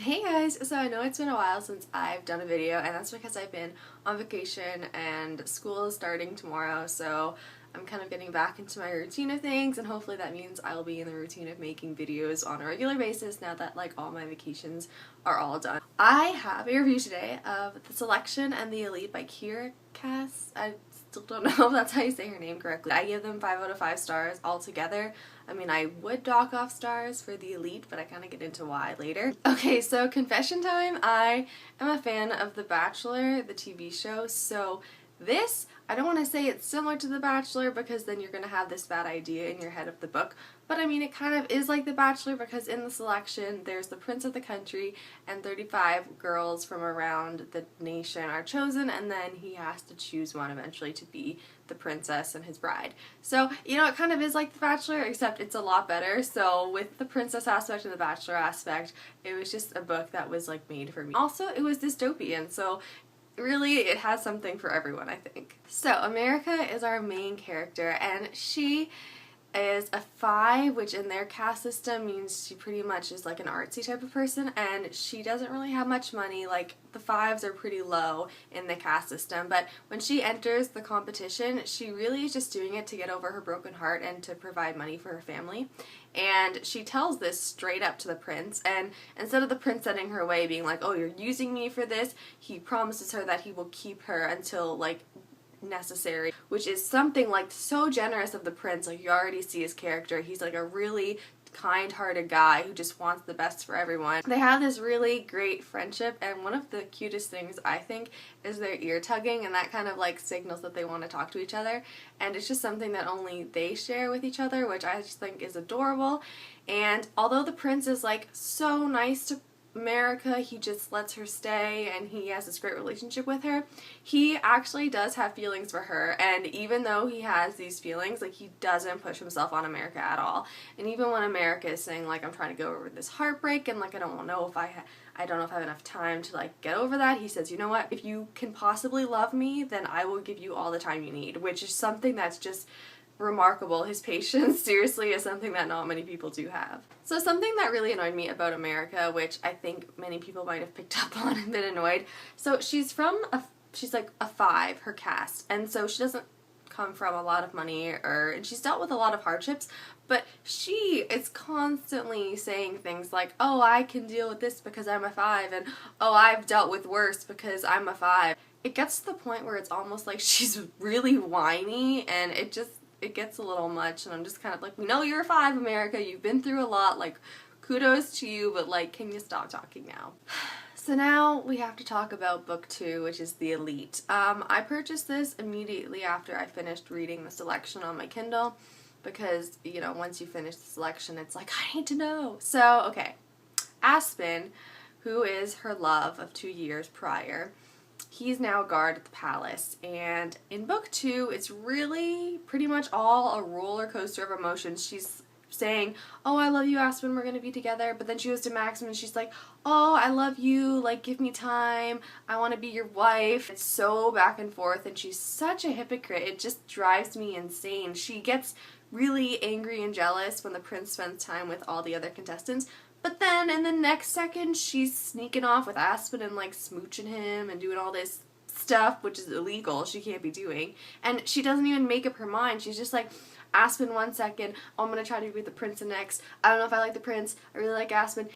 Hey guys, so I know it's been a while since I've done a video, and that's because I've been on vacation and school is starting tomorrow, so I'm kind of getting back into my routine of things, and hopefully that means I'll be in the routine of making videos on a regular basis now that like all my vacations are all done. I have a review today of The Selection and The Elite by Kira Cass. I still don't know if that's how you say her name correctly. I give them 5 out of 5 stars altogether. I mean, I would dock off stars for The Elite, but I kind of get into why later. Okay, so confession time. I am a fan of The Bachelor, the TV show, so this, I don't want to say it's similar to The Bachelor because then you're going to have this bad idea in your head of the book, but I mean it kind of is like The Bachelor because in The Selection there's the prince of the country and 35 girls from around the nation are chosen, and then he has to choose one eventually to be the princess and his bride. So, you know, it kind of is like The Bachelor, except it's a lot better. So with the princess aspect and the bachelor aspect, it was just a book that was like made for me. Also, it was dystopian, so really, it has something for everyone, I think. So, America is our main character, and she is a 5, which in their caste system means she pretty much is like an artsy type of person, and she doesn't really have much money. Like, the 5s are pretty low in the caste system, but when she enters the competition, she really is just doing it to get over her broken heart and to provide money for her family. And she tells this straight up to the prince, and instead of the prince sending her away being like, oh, you're using me for this, he promises her that he will keep her until, like, necessary, which is something like so generous of the prince. Like, you already see his character. He's like a really kind-hearted guy who just wants the best for everyone. They have this really great friendship, and one of the cutest things I think is their ear tugging, and that kind of like signals that they want to talk to each other, and it's just something that only they share with each other, which I just think is adorable. And although the prince is like so nice to America, he just lets her stay and he has this great relationship with her, he actually does have feelings for her, and even though he has these feelings, like, he doesn't push himself on America at all. And even when America is saying like, I'm trying to go over this heartbreak and like I don't know if I don't know if I have enough time to like get over that, he says, you know what, if you can possibly love me, then I will give you all the time you need, which is something that's just remarkable. His patience seriously is something that not many people do have. So something that really annoyed me about America, which I think many people might have picked up on and been annoyed, so she's like a 5, her caste, and so she doesn't come from a lot of money, and she's dealt with a lot of hardships, but she is constantly saying things like, oh, I can deal with this because I'm a 5, and oh, I've dealt with worse because I'm a 5. It gets to the point where it's almost like she's really whiny, and it gets a little much, and I'm just kind of like, we know you're a 5, America, you've been through a lot, like, kudos to you, but like, can you stop talking now? So now we have to talk about book 2, which is The Elite. I purchased this immediately after I finished reading The Selection on my Kindle, because, you know, once you finish The Selection, it's like, I need to know. So, okay, Aspen, who is her love of 2 years prior, he's now a guard at the palace, and in book 2, it's really pretty much all a roller coaster of emotions. She's saying, oh, I love you, Aspen, we're gonna be together, but then she goes to Maxim and she's like, oh, I love you, like, give me time, I want to be your wife. It's so back and forth, and she's such a hypocrite. It just drives me insane. She gets really angry and jealous when the prince spends time with all the other contestants, but then in the next second, she's sneaking off with Aspen and like smooching him and doing all this stuff, which is illegal, she can't be doing. And she doesn't even make up her mind. She's just like, Aspen 1 second, oh, I'm gonna try to be with the prince the next. I don't know if I like the prince, I really like Aspen.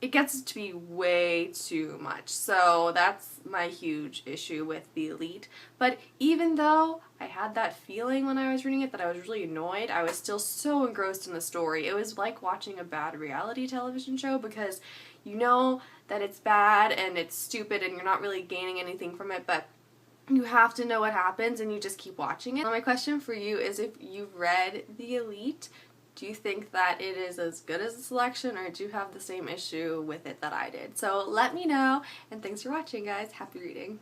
It gets to be way too much. So that's my huge issue with The Elite. But even though I had that feeling when I was reading it that I was really annoyed, I was still so engrossed in the story. It was like watching a bad reality television show, because you know that it's bad and it's stupid and you're not really gaining anything from it, but you have to know what happens and you just keep watching it. So my question for you is, if you've read The Elite, do you think that it is as good as The Selection, or do you have the same issue with it that I did? So let me know, and thanks for watching, guys. Happy reading.